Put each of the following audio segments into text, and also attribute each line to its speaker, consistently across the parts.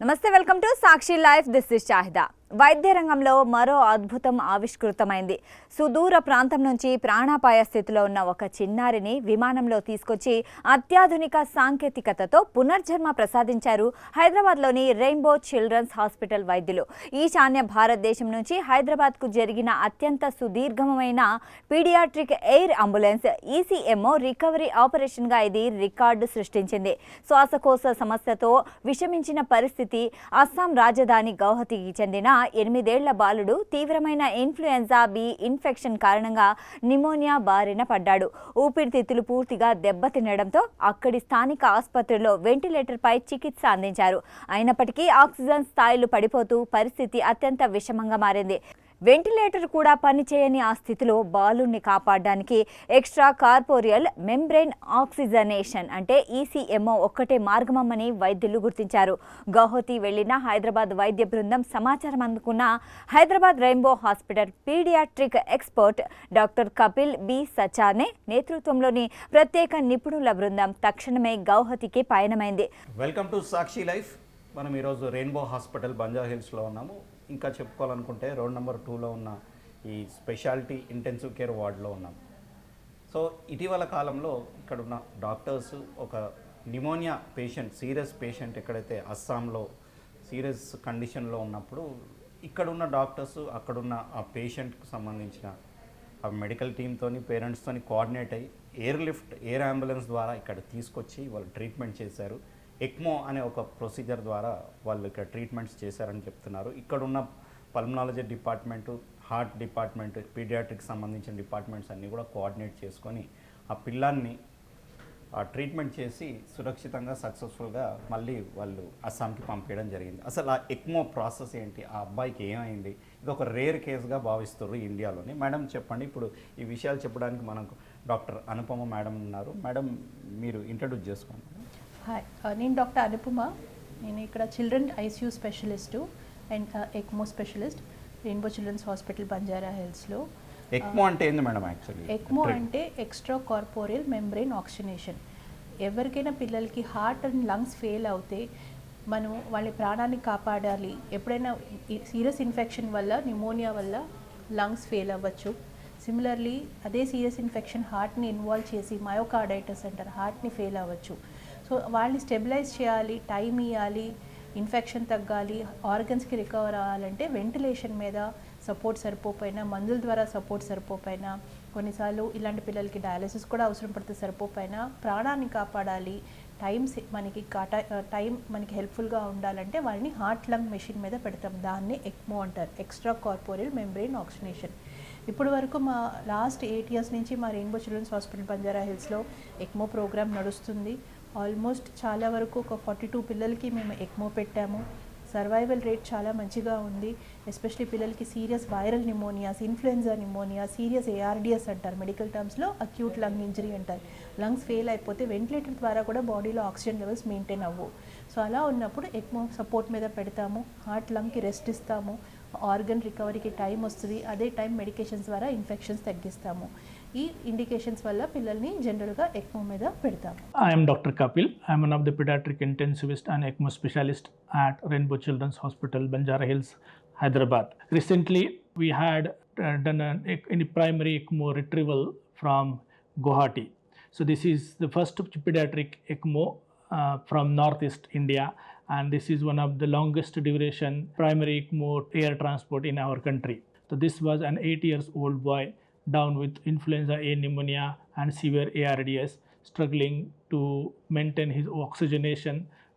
Speaker 1: నమస్తే, welcome to Sakshi life. This is Shahida. వైద్య రంగంలో మరో అద్భుతం ఆవిష్కృతమైంది. సుదూర ప్రాంతం నుంచి ప్రాణాపాయ స్థితిలో ఉన్న ఒక చిన్నారిని విమానంలో తీసుకొచ్చి అత్యాధునిక సాంకేతికతతో పునర్జన్మ ప్రసాదించారు హైదరాబాద్లోని రెయిన్బో చిల్డ్రన్స్ హాస్పిటల్ వైద్యులు. ఈశాన్య భారతదేశం నుంచి హైదరాబాద్కు జరిగిన అత్యంత సుదీర్ఘమైన paediatric air ambulance ECMO recovery ఆపరేషన్గా ఇది రికార్డు సృష్టించింది. శ్వాసకోశ సమస్యతో విషమించిన పరిస్థితి. అస్సాం రాజధాని గౌహతికి చెందిన 8 ఏళ్ల బాలుడు తీవ్రమైన ఇన్ఫ్లుయెంజా బి ఇన్ఫెక్షన్ కారణంగా నిమోనియా బారిన పడ్డాడు. ఊపిరితిత్తులు పూర్తిగా దెబ్బతినడంతో అక్కడి స్థానిక ఆసుపత్రిలో వెంటిలేటర్పై చికిత్స అందించారు. అయినప్పటికీ ఆక్సిజన్ స్థాయిలు పడిపోతూ పరిస్థితి అత్యంత విషమంగా మారింది. వెంటిలేటర్ కూడా పనిచేయని ఆ స్థితిలో బాలుని కాపాడడానికి ఎక్స్ట్రా కార్పోరియల్ మెంబ్రెయిన్ ఆక్సిజనేషన్ అంటే ఈసీఎంఓ ఒక్కటే మార్గమని వైద్యులు గుర్తించారు. గౌహతి వెళ్లిన హైదరాబాద్ వైద్య బృందం సమాచారం అందుకున్న Hyderabad Rainbow hospital paediatric expert doctor Kapil B Sachane నేతృత్వంలోని ప్రత్యేక నిపుణుల బృందం తక్షణమే గౌహతికి పయనమైంది.
Speaker 2: Welcome to Sakshi life. మనం ఈరోజు రెయిన్బో హాస్పిటల్ బంజారాహిల్స్లో ఉన్నాము. ఇంకా చెప్పుకోవాలనుకుంటే రోడ్ నెంబర్ 2లో ఉన్న ఈ స్పెషాలిటీ ఇంటెన్సివ్ కేర్ వార్డులో ఉన్నాం. సో ఇటీవల కాలంలో ఇక్కడ ఉన్న డాక్టర్స్ ఒక నిమోనియా పేషెంట్, సీరియస్ పేషెంట్ ఎక్కడైతే అస్సాంలో సీరియస్ కండిషన్లో ఉన్నప్పుడు ఇక్కడున్న డాక్టర్స్ అక్కడున్న ఆ పేషెంట్కి సంబంధించిన ఆ మెడికల్ టీమ్తోని పేరెంట్స్తోని కోఆర్డినేట్ అయ్యి ఎయిర్ అంబులెన్స్ ద్వారా ఇక్కడ తీసుకొచ్చి వాళ్ళు ట్రీట్మెంట్ చేశారు. ఎక్మో అనే ఒక ప్రొసీజర్ ద్వారా వాళ్ళు ఇక్కడ ట్రీట్మెంట్స్ చేశారని చెప్తున్నారు. ఇక్కడున్న pulmonology department, heart department, paediatric సంబంధించిన డిపార్ట్మెంట్స్ అన్నీ కూడా కోఆర్డినేట్ చేసుకొని ఆ పిల్లాన్ని ట్రీట్మెంట్ చేసి సురక్షితంగా సక్సెస్ఫుల్గా మళ్ళీ వాళ్ళు అస్సాంకి పంపించడం జరిగింది. అసలు ఆ ఎక్మో ప్రాసెస్ ఏంటి, ఆ అబ్బాయికి ఏమైంది, ఇది ఒక రేర్ కేసుగా భావిస్తున్నారు ఇండియాలోని. మేడం చెప్పండి, ఇప్పుడు ఈ విషయాలు చెప్పడానికి మనకు డాక్టర్ అనుపమ మేడం ఉన్నారు. మేడం మీరు ఇంట్రడ్యూస్ చేసుకోండి.
Speaker 3: హాయ్, నేను డాక్టర్ అనుపమ. నేను ఇక్కడ children ICU specialist and ECMO specialist Rainbow Children's Hospital Banjara హిల్స్లో.
Speaker 2: ఎక్మో అంటే ఏంది మేడం? యాక్చువల్లీ
Speaker 3: ఎక్మో అంటే ఎక్స్ట్రా కార్పోరియల్ మెంబ్రెయిన్ ఆక్సిజనేషన్. ఎవరికైనా పిల్లలకి హార్ట్ అండ్ లంగ్స్ ఫెయిల్ అవుతే మనం వాళ్ళ ప్రాణాన్ని కాపాడాలి. ఎప్పుడైనా సీరియస్ ఇన్ఫెక్షన్ వల్ల, నిమోనియా వల్ల లంగ్స్ ఫెయిల్ అవ్వచ్చు. సిమిలర్లీ అదే సీరియస్ ఇన్ఫెక్షన్ హార్ట్ని ఇన్వాల్వ్ చేసి మయోకార్డైటిస్ అంటారు, హార్ట్ని ఫెయిల్ అవ్వచ్చు. సో వాళ్ళని స్టెబిలైజ్ చేయాలి, టైం ఇవ్వాలి, ఇన్ఫెక్షన్ తగ్గాలి, ఆర్గన్స్కి రికవర్ అవ్వాలంటే వెంటిలేషన్ మీద సపోర్ట్ సరిపోపోయినా, మందుల ద్వారా సపోర్ట్ సరిపోపోయినా, కొన్నిసార్లు ఇలాంటి పిల్లలకి డయాలసిస్ కూడా అవసరం పడితే సరిపోపోయినా ప్రాణాన్ని కాపాడాలి, టైం మనకి హెల్ప్ఫుల్గా ఉండాలంటే వాళ్ళని హార్ట్ లంగ్ మెషిన్ మీద పెడతాం. దాన్ని ఎక్మో అంటారు, ఎక్స్ట్రా కార్పోరియల్ మెంబ్రెయిన్ ఆక్సిజనేషన్. ఇప్పటి వరకు మా లాస్ట్ 8 years నుంచి మా రెయిన్బో చిల్డ్రన్స్ హాస్పిటల్ బంజారా హిల్స్లో ఎక్మో ప్రోగ్రామ్ నడుస్తుంది. ఆల్మోస్ట్ చాలా వరకు ఒక 42 పిల్లలకి మేము ఎక్మో పెట్టాము. సర్వైవల్ రేట్ చాలా మంచిగా ఉంది. ఎస్పెషలీ పిల్లలకి serious viral pneumonias, influenza pneumonia, serious ARDS అంటారు, మెడికల్ టర్మ్స్లో అక్యూట్ లంగ్ ఇంజరీ అంటారు. లంగ్స్ ఫెయిల్ అయిపోతే వెంటిలేటర్ ద్వారా కూడా బాడీలో ఆక్సిజన్ లెవెల్స్ మెయింటైన్ అవ్వవు. సో అలా ఉన్నప్పుడు ఎక్మో సపోర్ట్ మీద పెడతాము, హార్ట్ లంగ్కి రెస్ట్ ఇస్తాము, ఆర్గన్ రికవరీకి టైం వస్తుంది. అదే టైం మెడికేషన్స్ ద్వారా ఇన్ఫెక్షన్స్ తగ్గిస్తాము. ఈ ఇండికేషన్స్ వల్ల పిల్లల్ని జనరల్గా ఎక్మో మీద పెడతాము.
Speaker 4: I am Dr. Kapil. I am one of the pediatric intensivist and ECMO specialist at Rainbow Children's Hospital, Banjara Hills, Hyderabad. Recently, we had done a primary ECMO retrieval from Guwahati. So this is the first pediatric ECMO from Northeast India, and this is one of the longest duration primary ECMO air transport in our country. So this was an 8 years old boy down with influenza A pneumonia and severe ARDS, struggling to maintain his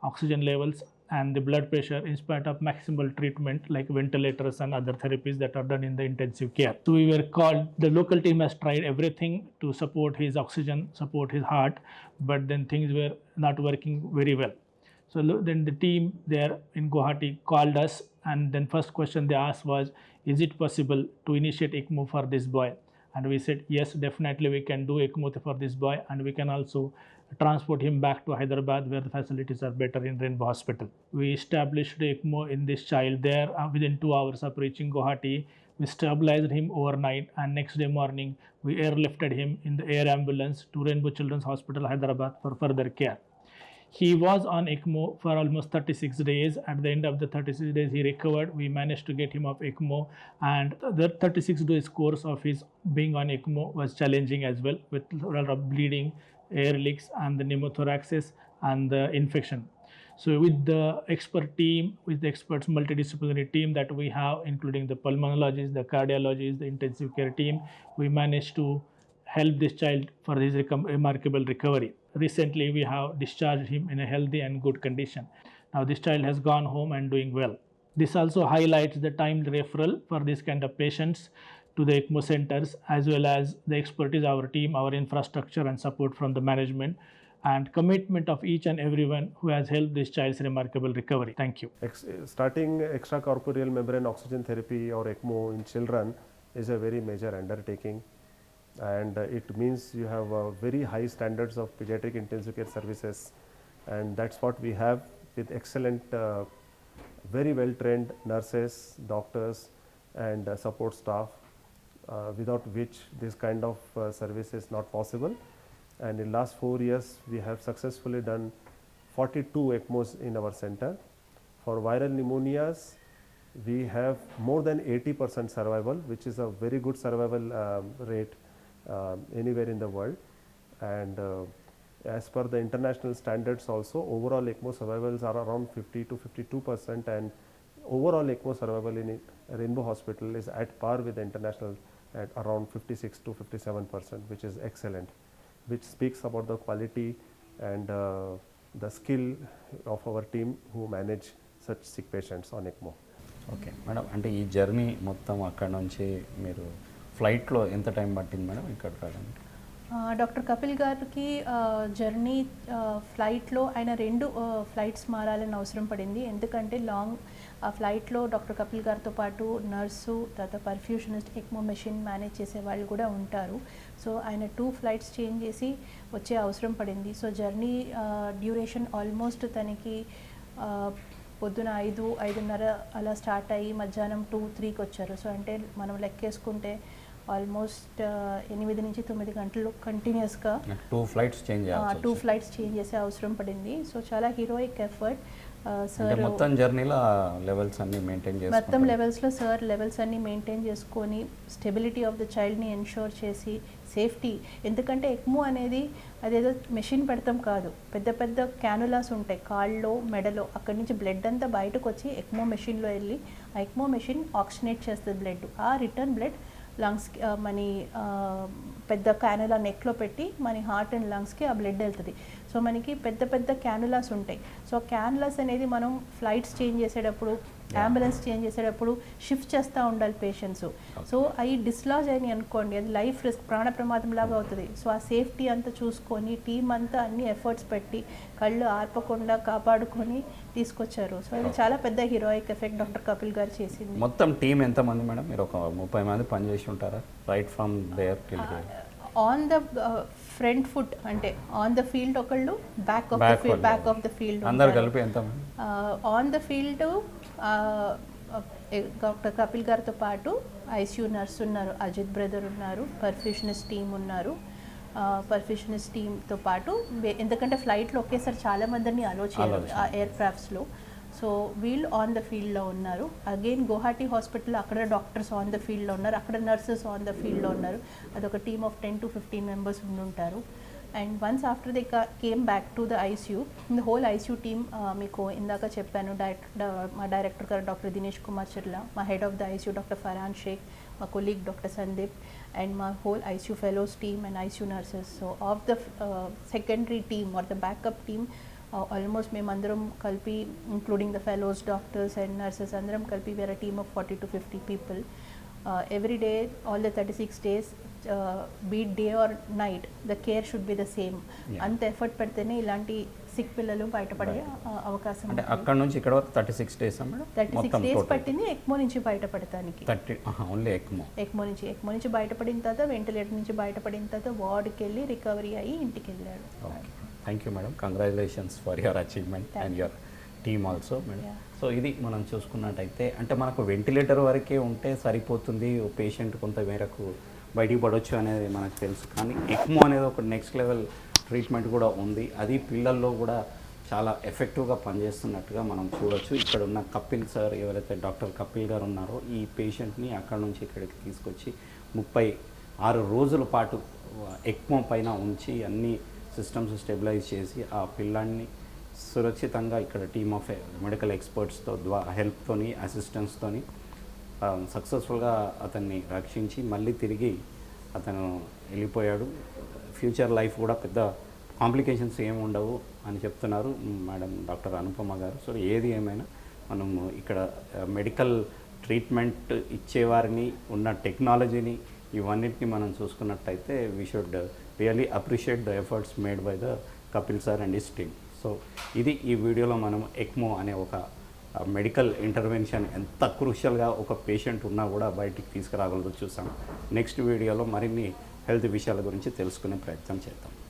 Speaker 4: oxygen levels and the blood pressure in spite of maximal treatment like ventilators and other therapies that are done in the intensive care. So we were called, the local team has tried everything to support his oxygen, support his heart, but then things were not working very well. So then the team there in Guwahati called us, and then first question they asked was, is it possible to initiate ECMO for this boy? And we said, yes, definitely we can do ECMO for this boy, and we can also transport him back to Hyderabad where the facilities are better in Rainbow Hospital. We established ECMO in this child there within 2 hours of reaching Guwahati. We stabilized him overnight, and next day morning we airlifted him in the air ambulance to Rainbow Children's Hospital, Hyderabad for further care. He was on ECMO for almost 36 days. At the end of the 36 days, he recovered. We managed to get him off ECMO, and the 36 days course of his being on ECMO was challenging as well, with a lot of bleeding, air leaks, and the pneumothoraxis and the infection. So with the expert team, with the experts multidisciplinary team that we have, including the pulmonologists, the cardiologists, the intensive care team, we managed to help this child for his remarkable recovery. Recently, we have discharged him in a healthy and good condition. Now this child has gone home and doing well. This also highlights the timely referral for this kind of patients to the ECMO centers, as well as the expertise of our team, our infrastructure and support from the management, and commitment of each and everyone who has helped this child's remarkable recovery. Thank you.
Speaker 5: Starting extracorporeal membrane oxygen therapy or ECMO in children is a very major undertaking, and it means you have very high standards of pediatric intensive care services, and that's what we have with excellent, very well trained nurses, doctors and support staff, without which this kind of service is not possible. And in last 4 years we have successfully done 42 ECMOs in our center. For viral pneumonias, we have more than 80% survival, which is a very good survival rate anywhere in the world. And as per the international standards also, overall ECMO survivals are around 50 to 52%, and overall ECMO survival in Rainbow Hospital is at par with the international at around 56 to 57%, which is excellent, which speaks about the quality and the skill of our team who manage such sick patients on ECMO.
Speaker 2: Okay madam, అంటే ఈ journey మొత్తం అక్కడ నుంచి మీరు ఫ్లైట్లో ఎంత time పట్టింది madam ఇక్కడ రావడానికి?
Speaker 3: డాక్టర్ కపిల్ గారికి జర్నీ ఫ్లైట్లో ఆయన 2 ఫ్లైట్స్ మారాలని అవసరం పడింది. ఎందుకంటే లాంగ్ ఫ్లైట్లో డాక్టర్ కపిల్ గారితో పాటు నర్సు, తర్వాత పర్ఫ్యూషనిస్ట్, ఎక్మో మెషిన్ మేనేజ్ చేసే వాళ్ళు కూడా ఉంటారు. సో ఆయన 2 ఫ్లైట్స్ చేంజ్ చేసి వచ్చే అవసరం పడింది. సో జర్నీ డ్యూరేషన్ ఆల్మోస్ట్ తనకి పొద్దున 5:30 అలా స్టార్ట్ అయ్యి మధ్యాహ్నం 2-3కి వచ్చారు. సో అంటే మనం లెక్కేసుకుంటే ఆల్మోస్ట్ 8 నుంచి 9 గంటలు కంటిన్యూస్గా
Speaker 2: 2 ఫ్లైట్స్
Speaker 3: చేంజ్ చేసే అవసరం పడింది. సో చాలా హీరోయిక్ ఎఫర్ట్
Speaker 2: సార్. మొత్తం జర్నీలో లెవెల్స్ అన్ని మెయింటైన్ చేసి
Speaker 3: మొత్తం లెవెల్స్లో సార్ లెవెల్స్ అన్ని మెయింటైన్ చేసుకొని స్టెబిలిటీ ఆఫ్ ద చైల్డ్ని ఎన్షూర్ చేసి సేఫ్టీ, ఎందుకంటే ఎక్మో అనేది అదేదో మెషిన్ పెడతాం కాదు, పెద్ద పెద్ద క్యానులాస్ ఉంటాయి కాళ్ళలో మెడలో, అక్కడి నుంచి బ్లడ్ అంతా బయటకు వచ్చి ఎక్మో మెషిన్లో వెళ్ళి ఆ ఎక్మో మెషిన్ ఆక్సినేట్ చేస్తుంది బ్లడ్. ఆ రిటర్న్ బ్లడ్ లంగ్స్కి మన పెద్ద క్యానులా నెక్లో పెట్టి మన హార్ట్ అండ్ లంగ్స్కి ఆ బ్లడ్ వెళ్తుంది. సో మనకి పెద్ద పెద్ద క్యానులాస్ ఉంటాయి. సో క్యానులాస్ అనేది మనం ఫ్లైట్స్ చేంజ్ చేసేటప్పుడు, అంబులెన్స్ చేంజ్ చేసేటప్పుడు షిఫ్ట్ చేస్తూ ఉండాలి పేషెంట్స్. సో అవి డిస్లాజ్ అయినాయి అనుకోండి, అది లైఫ్ రిస్క్, ప్రాణ ప్రమాదం లాగా అవుతుంది. సో ఆ సేఫ్టీ అంతా చూసుకొని టీం అంతా అన్ని ఎఫర్ట్స్ పెట్టి కళ్ళు ఆర్పకుండా కాపాడుకొని తీసుకొచ్చారు. సో అది చాలా పెద్ద హీరోయిక్ ఎఫెక్ట్ డాక్టర్ కపిల్ గారు చేసింది.
Speaker 2: మొత్తం టీం ఎంతమంది మేడం? మీరు ఒక 30 మంది పనిచేసి ఉంటారా right from there till here?
Speaker 3: On the front foot అంటే ఆన్ ద ఫీల్డ్ ఒకళ్ళు, బ్యాక్ ఆఫ్ ద ఫీల్డ్
Speaker 2: అందరు కలిపి ఎంత?
Speaker 3: On the field doctor Kapil గారితో పాటు ఐసీయూ నర్స్ ఉన్నారు, అజిత్ బ్రదర్ ఉన్నారు, పర్ఫ్యూషనిస్ట్ టీమ్ ఉన్నారు. పర్ఫ్యూషనిస్ట్ టీమ్తో పాటు ఎందుకంటే ఫ్లైట్లో ఒకేసారి చాలా మందిని అలో చేయరు ఆ ఎయిర్ క్రాఫ్ట్స్లో. సో వీళ్ళు ఆన్ ద ఫీల్డ్లో ఉన్నారు. అగైన్ గువాహటి హాస్పిటల్ అక్కడ డాక్టర్స్ ఆన్ ద ఫీల్డ్లో ఉన్నారు, అక్కడ నర్సెస్ ఆన్ ద ఫీల్డ్లో ఉన్నారు. అదొక టీమ్ ఆఫ్ 10 to 15 members ఉంటారు. And once after they came back to the ICU, the whole ICU team మీకు ఇందాక చెప్పాను, మా డైరెక్టర్ గారు డాక్టర్ దినేష్ కుమార్ చిర్లా, మా head of the ICU doctor Farhan Sheikh, మా కొలీగ్ డాక్టర్ సందీప్, అండ్ మా whole ICU fellows team and ICU nurses. So of the secondary team or the backup team almost మేమందరం కలిపి, including the fellows, doctors and nurses అందరం కలిపి were a team of 40 to 50 people. Every day, all the 36 days, be it day or night, the care should be the same. అంత effort పెడితేనే ఇలాంటి sick పిల్లలు బయటపడే అవకాశం
Speaker 2: అంటే అక్కడ నుంచి ఇక్కడ వరకు 36 days మేడం?
Speaker 3: 36 days పట్టింది ఎక్మో నుంచి బయటపడటానికి.
Speaker 2: ఓన్లీ
Speaker 3: ఎక్మో నుంచి బయటపడిన తర్వాత, వెంటిలేటర్ నుంచి బయటపడిన తర్వాత వార్డ్కి వెళ్ళి రికవరీ అయ్యి ఇంటికి వెళ్ళాడు.
Speaker 2: Thank you madam, congratulations for your achievement and your team also madam. So ఇది మనం చూసుకున్నట్టయితే అంటే మనకు వెంటిలేటర్ వరకే ఉంటే సరిపోతుంది, పేషెంట్ కొంత మేరకు బయటికి పడవచ్చు అనేది మనకు తెలుసు. కానీ ఎక్మో అనేది ఒక నెక్స్ట్ లెవెల్ ట్రీట్మెంట్ కూడా ఉంది. అది పిల్లల్లో కూడా చాలా ఎఫెక్టివ్గా పనిచేస్తున్నట్టుగా మనం చూడొచ్చు. ఇక్కడ ఉన్న కపిల్ సార్, ఎవరైతే డాక్టర్ కపిల్ గారు ఉన్నారో, ఈ పేషెంట్ని అక్కడ నుంచి ఇక్కడికి తీసుకొచ్చి 36 రోజుల పాటు ఎక్మో పైన ఉంచి అన్ని సిస్టమ్స్ స్టెబిలైజ్ చేసి ఆ పిల్లాన్ని సురక్షితంగా ఇక్కడ టీమ్ ఆఫ్ మెడికల్ ఎక్స్పర్ట్స్తో హెల్ప్తోని, అసిస్టెన్స్తోని సక్సెస్ఫుల్గా అతన్ని రక్షించి మళ్ళీ తిరిగి అతను వెళ్ళిపోయాడు. ఫ్యూచర్ లైఫ్ కూడా పెద్ద కాంప్లికేషన్స్ ఏమి ఉండవు అని చెప్తున్నారు మేడం డాక్టర్ అనుపమ గారు. సో ఏది ఏమైనా మనము ఇక్కడ మెడికల్ ట్రీట్మెంట్ ఇచ్చేవారిని, ఉన్న టెక్నాలజీని, ఇవన్నిటిని మనం చూసుకున్నట్టయితే we should really appreciate the efforts made by the Kapil sir and his team. So ఇది ఈ వీడియోలో మనం ఎక్మో అనే ఒక మెడికల్ ఇంటర్వెన్షన్ ఎంత క్రూషియల్గా ఒక పేషెంట్ ఉన్నా కూడా బయటికి తీసుకురాగలదో చూసాం. నెక్స్ట్ వీడియోలో మరిన్ని హెల్త్ విషయాల గురించి తెలుసుకునే ప్రయత్నం చేద్దాం.